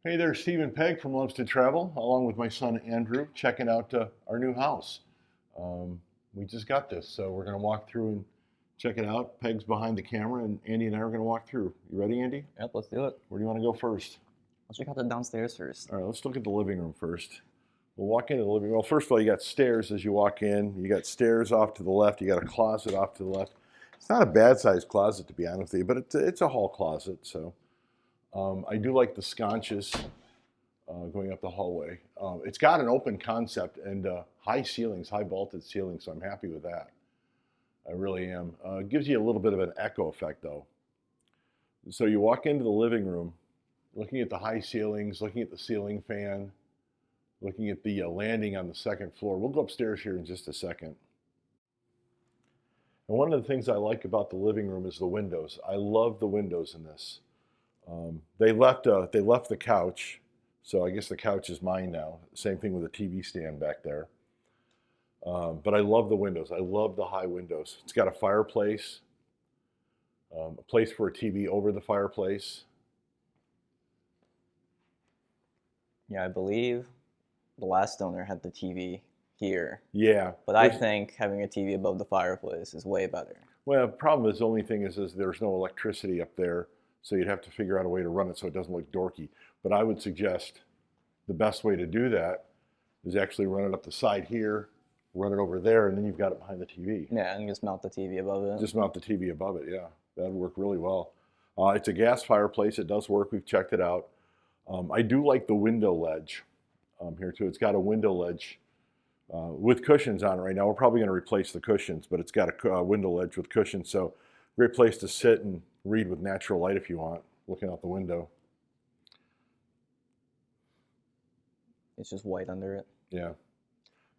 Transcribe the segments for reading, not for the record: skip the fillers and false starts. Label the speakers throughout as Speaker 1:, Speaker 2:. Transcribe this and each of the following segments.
Speaker 1: Hey there, Steve and Peg from Loves to Travel, along with my son Andrew, checking out our new house. Um, we just got this, so we're going to walk through and check it out. Peg's behind the camera, and Andy and I are going to walk through. You ready, Andy?
Speaker 2: Yep, let's do it.
Speaker 1: Where do you want to go first?
Speaker 2: Let's check out the downstairs first.
Speaker 1: All right, let's look at the living room first. We'll walk into the living room. Well, first of all, you got stairs as you walk in. You got stairs off to the left. You got a closet off to the left. It's not a bad-sized closet, to be honest with you, but it's a hall closet. So I do like the sconces going up the hallway. It's got an open concept and high ceilings, high vaulted ceilings, so I'm happy with that. I really am. It gives you a little bit of an echo effect though. So you walk into the living room, looking at the high ceilings, looking at the ceiling fan, looking at the landing on the second floor. We'll go upstairs here in just a second. And one of the things I like about the living room is the windows. I love the windows in this. They left the couch. So I guess the couch is mine now. Same thing with the TV stand back there. But I love the windows. I love the high windows. It's got a fireplace, a place for a TV over the fireplace.
Speaker 2: Yeah, I believe the last owner had the TV here,
Speaker 1: Yeah.
Speaker 2: but I think having a TV above the fireplace is way better.
Speaker 1: Well, the problem is the only thing is there's no electricity up there, so you'd have to figure out a way to run it so it doesn't look dorky. But I would suggest the best way to do that is actually run it up the side here, run it over there, and then you've got it behind the TV.
Speaker 2: Yeah, and just mount the TV above it.
Speaker 1: Just mount the TV above it, yeah. That'd work really well. It's a gas fireplace. It does work. We've checked it out. I do like the window ledge here too. It's got a window ledge with cushions on it right now. We're probably going to replace the cushions, but it's got a window ledge with cushions. So great place to sit and read with natural light if you want, looking out the window.
Speaker 2: It's just white under it.
Speaker 1: Yeah.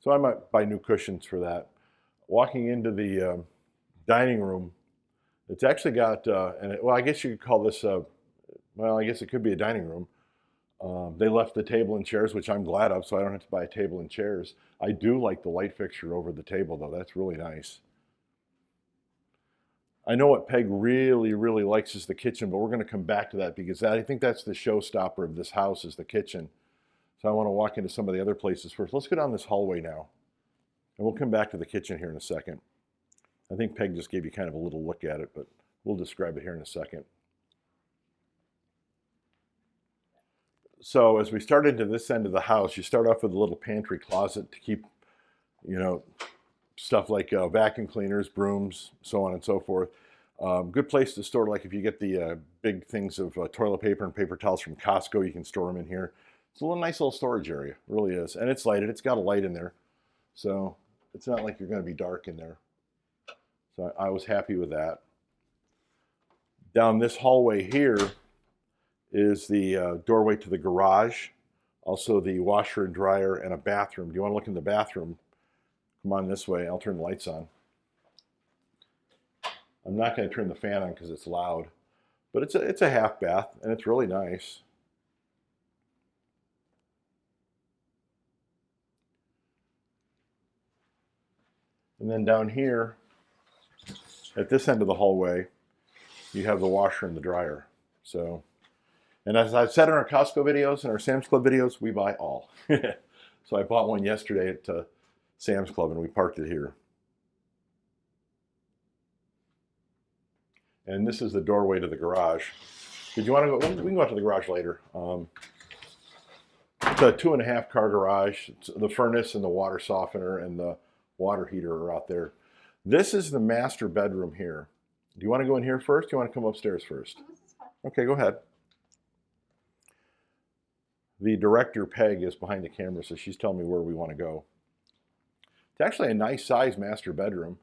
Speaker 1: So I might buy new cushions for that. Walking into the dining room, it's actually got, well, I guess you could call this, well, I guess it could be a dining room. They left the table and chairs, which I'm glad of, so I don't have to buy a table and chairs. I do like the light fixture over the table, though. That's really nice. I know what Peg really, really likes is the kitchen, but we're going to come back to that because I think that's the showstopper of this house is the kitchen. So I want to walk into some of the other places first. Let's go down this hallway now, and we'll come back to the kitchen here in a second. I think Peg just gave you kind of a little look at it, but we'll describe it here in a second. So as we start into this end of the house, you start off with a little pantry closet to keep, you know, stuff like vacuum cleaners, brooms, so on and so forth. Good place to store, like if you get the big things of toilet paper and paper towels from Costco, you can store them in here. It's a nice little storage area, it really is. And it's lighted, it's got a light in there. So it's not like you're gonna be dark in there. So I was happy with that. Down this hallway here is the doorway to the garage, also the washer and dryer and a bathroom. Do you wanna look in the bathroom? Come on this way, I'll turn the lights on. I'm not gonna turn the fan on because it's loud, but it's a half bath and it's really nice. And then down here, at this end of the hallway, you have the washer and the dryer. So, and as I've said in our Costco videos and our Sam's Club videos, we buy all. So I bought one yesterday at Sam's Club and we parked it here. And this is the doorway to the garage. Did you want to go? We can go out to the garage later. It's a 2.5 car garage. It's the furnace and the water softener and the water heater are out there. This is the master bedroom here. Do you want to go in here first? Do you want to come upstairs first? Okay, go ahead. The director, Peg, is behind the camera, so she's telling me where we want to go. It's actually a nice size master bedroom.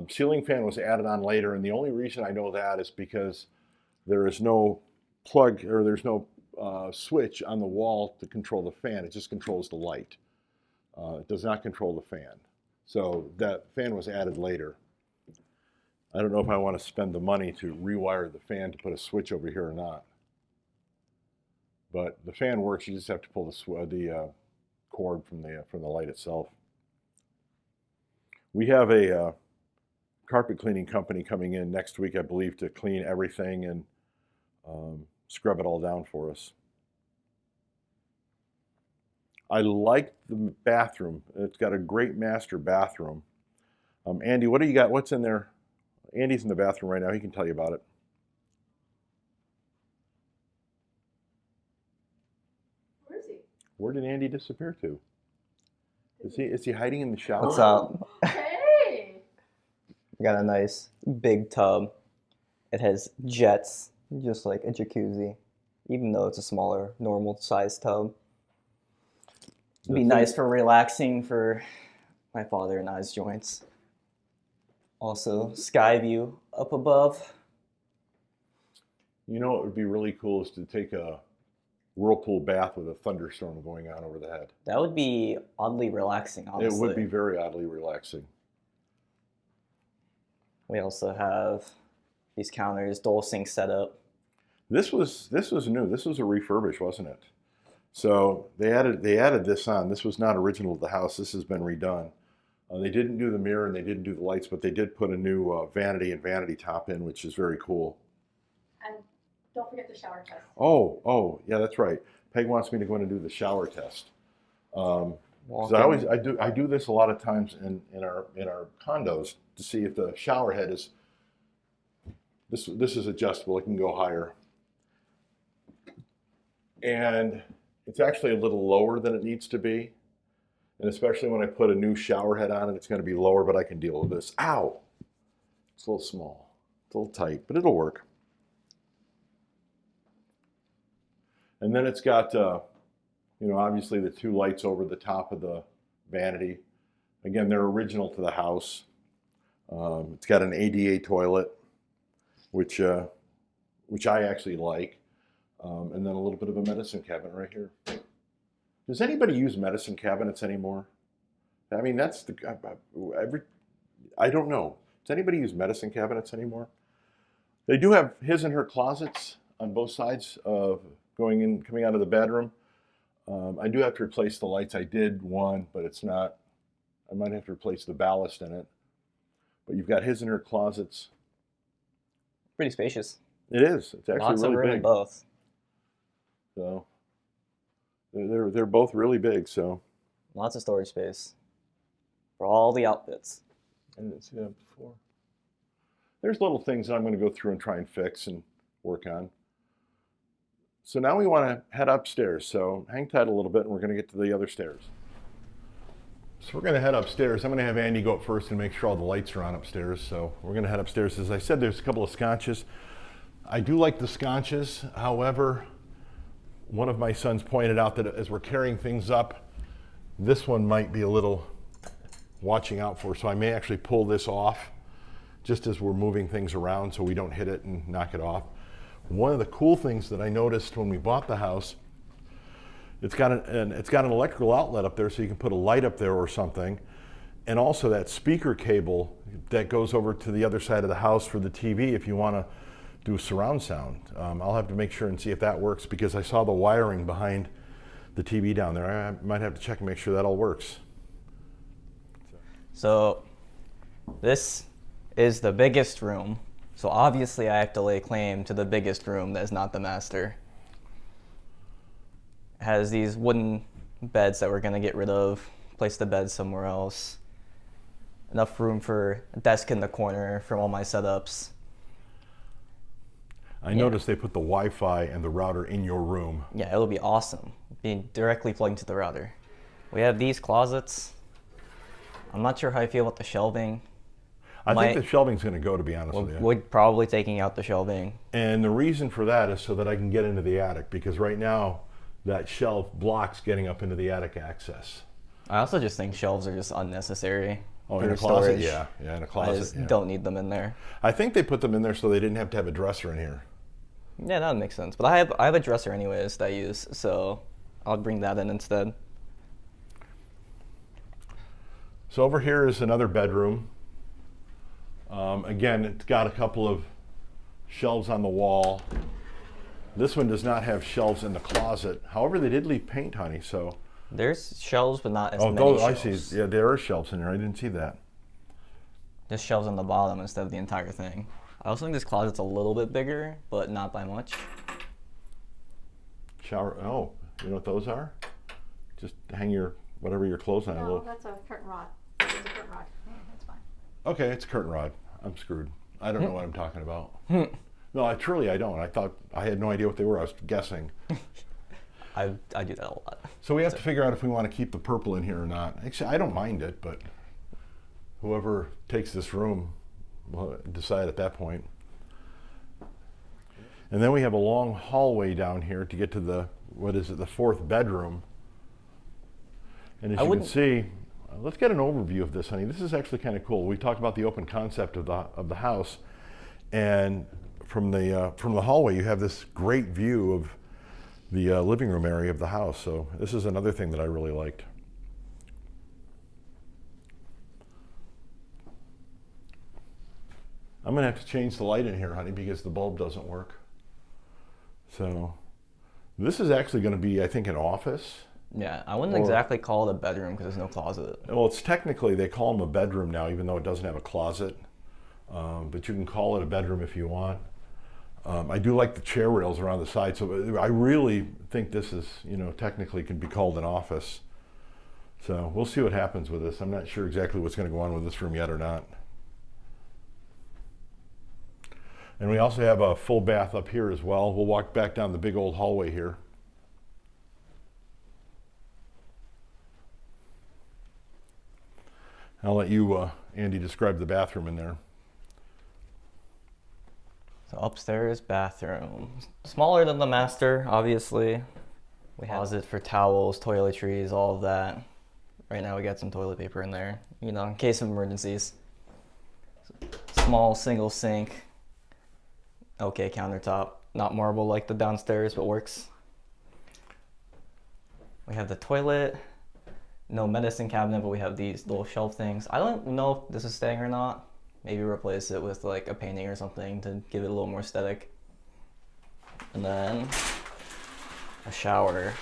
Speaker 1: Ceiling fan was added on later, and the only reason I know that is because there is no plug or there's no switch on the wall to control the fan. It just controls the light. It does not control the fan. So that fan was added later. I don't know if I want to spend the money to rewire the fan to put a switch over here or not. But the fan works. You just have to pull the cord from the light itself. We have a carpet cleaning company coming in next week, I believe, to clean everything and scrub it all down for us. I like the bathroom. It's got a great master bathroom. Andy, what do you got? What's in there? Andy's in the bathroom right now. He can tell you about it.
Speaker 3: Where is he?
Speaker 1: Where did Andy disappear to? Is he hiding in the shower?
Speaker 2: What's up?
Speaker 3: Hey!
Speaker 2: We got a nice big tub. It has jets, just like a jacuzzi, even though it's a smaller, normal sized tub. It'd be nice for relaxing for my father and I's joints. Also, sky view up above.
Speaker 1: You know what would be really cool is to take a whirlpool bath with a thunderstorm going on over the head.
Speaker 2: That would be oddly relaxing, honestly.
Speaker 1: It would be very oddly relaxing.
Speaker 2: We also have these counters, dual sink setup.
Speaker 1: This was new. This was a refurbish, wasn't it? So they added this on. This was not original to the house. This has been redone. They didn't do the mirror and they didn't do the lights, but they did put a new vanity and vanity top in, which is very cool.
Speaker 3: And don't forget the shower test.
Speaker 1: Oh, yeah, that's right. Peg wants me to go in and do the shower test. Because I do this a lot of times in our condos to see if the shower head is this is adjustable. It can go higher, and it's actually a little lower than it needs to be. And especially when I put a new shower head on it, it's going to be lower, but I can deal with this. Ow! It's a little small. It's a little tight, but it'll work. And then it's got, obviously the two lights over the top of the vanity. Again, they're original to the house. It's got an ADA toilet, which I actually like. And then a little bit of a medicine cabinet right here. Does anybody use medicine cabinets anymore? I mean, that's I don't know. Does anybody use medicine cabinets anymore? They do have his and her closets on both sides of coming out of the bedroom. I do have to replace the lights. I did one, but it's not. I might have to replace the ballast in it. But you've got his and her closets.
Speaker 2: Pretty spacious.
Speaker 1: It is. It's actually
Speaker 2: Lots
Speaker 1: really
Speaker 2: of room
Speaker 1: big.
Speaker 2: in both.
Speaker 1: So they're both really big. So
Speaker 2: Lots of storage space for all the outfits.
Speaker 1: I didn't see that before. There's little things that I'm going to go through and try and fix and work on. So now we want to head upstairs. So hang tight a little bit and we're going to get to the other stairs. So we're going to head upstairs. I'm going to have Andy go up first and make sure all the lights are on upstairs. So we're going to head upstairs. As I said, there's a couple of sconces. I do like the sconces. However, one of my sons pointed out that as we're carrying things up, this one might be a little watching out for. So I may actually pull this off just as we're moving things around so we don't hit it and knock it off. One of the cool things that I noticed when we bought the house, it's got an electrical outlet up there so you can put a light up there or something. And also that speaker cable that goes over to the other side of the house for the TV if you want to do surround sound. I'll have to make sure and see if that works because I saw the wiring behind the TV down there. I might have to check and make sure that all works.
Speaker 2: So this is the biggest room. So obviously I have to lay claim to the biggest room that is not the master. It has these wooden beds that we're gonna get rid of, place the bed somewhere else. Enough room for a desk in the corner from all my setups.
Speaker 1: I noticed they put the Wi-Fi and the router in your room.
Speaker 2: Yeah, it'll be awesome. Being directly plugged into the router. We have these closets. I'm not sure how I feel about the shelving.
Speaker 1: I think the shelving's going to go, to be honest with you.
Speaker 2: We're probably taking out the shelving.
Speaker 1: And the reason for that is so that I can get into the attic, because right now that shelf blocks getting up into the attic access.
Speaker 2: I also just think shelves are just unnecessary.
Speaker 1: Oh,
Speaker 2: for
Speaker 1: in a closet?
Speaker 2: storage.
Speaker 1: Yeah, in a
Speaker 2: I
Speaker 1: closet.
Speaker 2: just don't need them in there.
Speaker 1: I think they put them in there so they didn't have to have a dresser in here.
Speaker 2: Yeah, that would make sense. But I have a dresser anyways that I use, so I'll bring that in instead.
Speaker 1: So over here is another bedroom. Again, it's got a couple of shelves on the wall. This one does not have shelves in the closet. However, they did leave paint, honey, so.
Speaker 2: There's shelves, but not as many
Speaker 1: those,
Speaker 2: shelves.
Speaker 1: I see. Yeah, there are shelves in there. I didn't see that.
Speaker 2: There's shelves on the bottom instead of the entire thing. I also think this closet's a little bit bigger, but not by much.
Speaker 1: Shower, you know what those are? just hang your whatever your clothes on.
Speaker 3: No, that's a curtain rod. It's a curtain rod. Yeah, that's fine.
Speaker 1: Okay, it's a curtain rod. I'm screwed. I don't know what I'm talking about. No, I don't. I thought I had no idea what they were. I was guessing.
Speaker 2: I do that a lot.
Speaker 1: So we have to figure out if we want to keep the purple in here or not. Actually, I don't mind it, but whoever takes this room will decide at that point. And then we have a long hallway down here to get to the, what is it, the 4th bedroom. And as you can see, let's get an overview of this, honey. This is actually kind of cool. We talked about the open concept of the house, and from the hallway, you have this great view of the living room area of the house. So this is another thing that I really liked. I'm gonna have to change the light in here, honey, because the bulb doesn't work. So this is actually gonna be, I think, an office.
Speaker 2: Yeah, I wouldn't exactly call it a bedroom because there's no closet.
Speaker 1: Well, it's technically, they call them a bedroom now, even though it doesn't have a closet. But you can call it a bedroom if you want. I do like the chair rails around the side, so I really think this is, technically can be called an office. So we'll see what happens with this. I'm not sure exactly what's going to go on with this room yet or not. And we also have a full bath up here as well. We'll walk back down the big old hallway here. I'll let you, Andy, describe the bathroom in there.
Speaker 2: So upstairs bathroom, smaller than the master, obviously. We have a closet for towels, toiletries, all of that. Right now we got some toilet paper in there, in case of emergencies. Small single sink. Okay, countertop. Not marble like the downstairs, but works. We have the toilet. No medicine cabinet, but we have these little shelf things. I don't know if this is staying or not. Maybe replace it with like a painting or something to give it a little more aesthetic. And then a shower.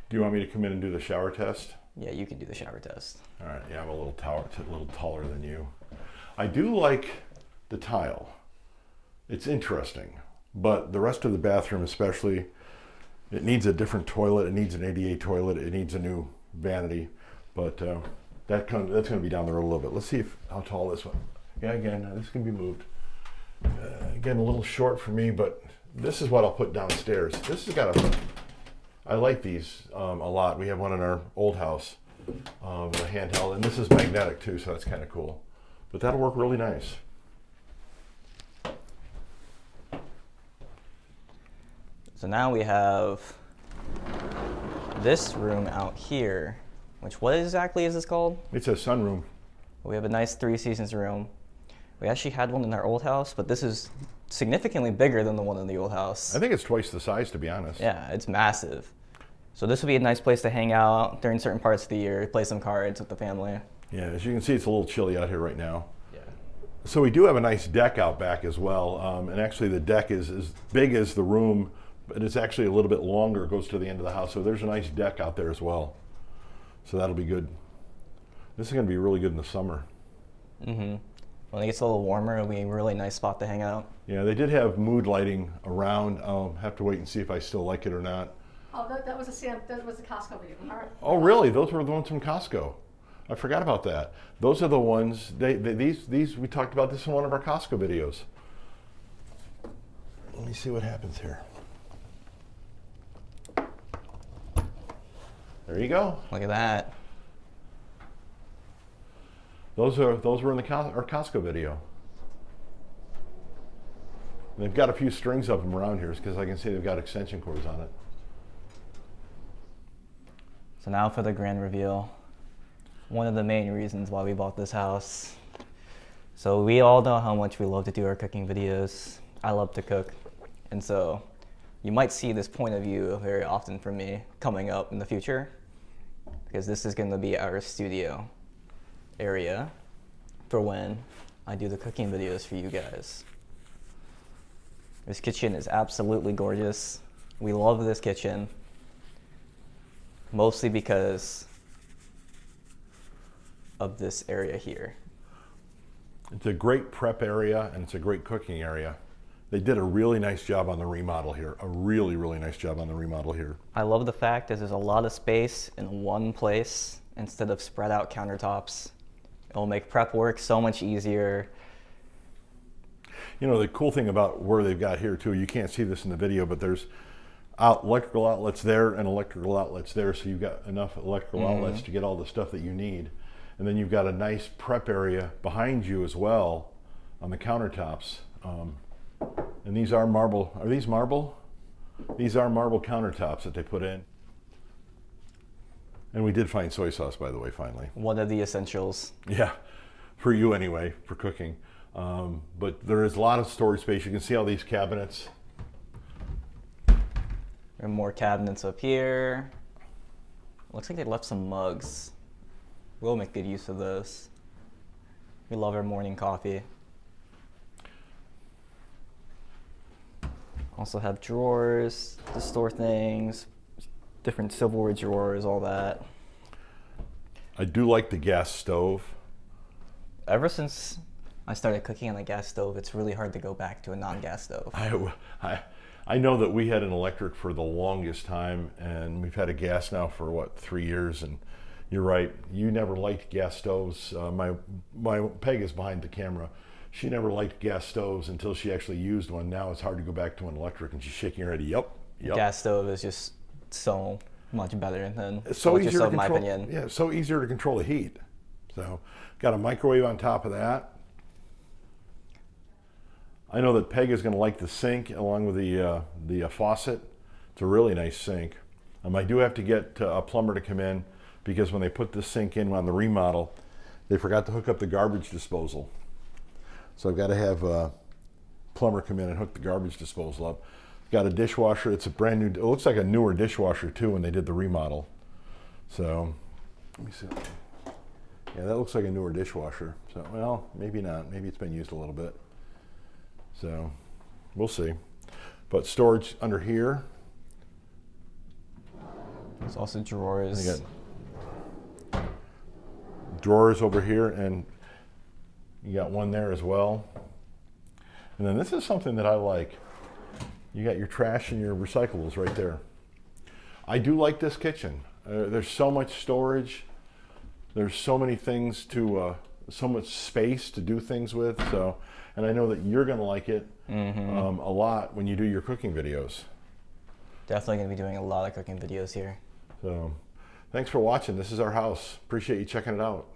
Speaker 1: Do you want me to come in and do the shower test?
Speaker 2: Yeah, you can do the shower test.
Speaker 1: All right, yeah, I'm a little taller than you. I do like the tile. It's interesting, but the rest of the bathroom especially, it needs a different toilet. It needs an ADA toilet. It needs a new vanity, but that's going to be down the road a little bit. Let's see how tall this one. Yeah, again, this can be moved. Again, a little short for me, but this is what I'll put downstairs. This has got I like these a lot. We have one in our old house, a handheld, and this is magnetic too, so that's kind of cool. But that'll work really nice.
Speaker 2: So now we have this room out here, which what exactly is this called?
Speaker 1: It's a sunroom.
Speaker 2: We have a nice 3 seasons room. We actually had one in our old house, but this is significantly bigger than the one in the old house.
Speaker 1: I think it's twice the size, to be honest.
Speaker 2: Yeah, it's massive. So this would be a nice place to hang out during certain parts of the year, play some cards with the family.
Speaker 1: Yeah, as you can see, it's a little chilly out here right now.
Speaker 2: Yeah.
Speaker 1: So we do have a nice deck out back as well, and actually the deck is as big as the room, but it's actually a little bit longer. It goes to the end of the house, so there's a nice deck out there as well. So that'll be good. This is going to be really good in the summer.
Speaker 2: Mm-hmm. When it gets a little warmer, it'll be a really nice spot to hang out.
Speaker 1: Yeah, they did have mood lighting around. I'll have to wait and see if I still like it or not.
Speaker 3: Oh, that was a Costco video. All right.
Speaker 1: Oh, really? Those were the ones from Costco. I forgot about that. Those are the ones. These we talked about this in one of our Costco videos. Let me see what happens here. There you go.
Speaker 2: Look at that.
Speaker 1: Those were in our Costco video. They've got a few strings of them around here because I can see they've got extension cords on it.
Speaker 2: So now for the grand reveal. One of the main reasons why we bought this house. So we all know how much we love to do our cooking videos. I love to cook. And so you might see this point of view very often from me coming up in the future, because this is going to be our studio area for when I do the cooking videos for you guys. This kitchen is absolutely gorgeous. We love this kitchen, mostly because of this area here.
Speaker 1: It's a great prep area and it's a great cooking area. They did a really nice job on the remodel here. A really, really nice job on the remodel here.
Speaker 2: I love the fact that there's a lot of space in one place instead of spread out countertops. It'll make prep work so much easier.
Speaker 1: You know, the cool thing about where they've got here too, you can't see this in the video, but there's electrical outlets there and electrical outlets there, so you've got enough electrical outlets to get all the stuff that you need. And then you've got a nice prep area behind you as well on the countertops. And these are marble. Are these marble? These are marble countertops that they put in. And we did find soy sauce, by the way, finally.
Speaker 2: One of the essentials.
Speaker 1: Yeah, for you anyway, for cooking. But there is a lot of storage space. You can see all these cabinets.
Speaker 2: And more cabinets up here. Looks like they left some mugs. We'll make good use of those. We love our morning coffee. Also have drawers to store things, different silverware drawers, all that.
Speaker 1: I do like the gas stove.
Speaker 2: Ever since I started cooking on the gas stove, it's really hard to go back to a non-gas stove.
Speaker 1: I know that we had an electric for the longest time, and we've had a gas now for what, 3 years. And you're right, you never liked gas stoves. My Peg is behind the camera. She never liked gas stoves until she actually used one. Now it's hard to go back to an electric, and she's shaking her head. Yep.
Speaker 2: Gas stove is just so much better than
Speaker 1: it's so easier to
Speaker 2: in my
Speaker 1: control.
Speaker 2: opinion.
Speaker 1: Yeah, it's so easier to control the heat. So, got a microwave on top of that. I know that Peg is going to like the sink along with the faucet. It's a really nice sink. I do have to get a plumber to come in because when they put this sink in on the remodel, they forgot to hook up the garbage disposal. So I've got to have a plumber come in and hook the garbage disposal up. Got a dishwasher. It's a brand new, it looks like a newer dishwasher too when they did the remodel. So, let me see. Yeah, that looks like a newer dishwasher. So, well, maybe not. Maybe it's been used a little bit. So, we'll see. But storage under here.
Speaker 2: There's also drawers.
Speaker 1: I got drawers over here, and you got one there as well. And then this is something that I like. You got your trash and your recyclables right there. I do like this kitchen. There's so much storage. There's so many things to, so much space to do things with. So, and I know that you're going to like it a lot when you do your cooking videos.
Speaker 2: Definitely going to be doing a lot of cooking videos here.
Speaker 1: So, thanks for watching. This is our house. Appreciate you checking it out.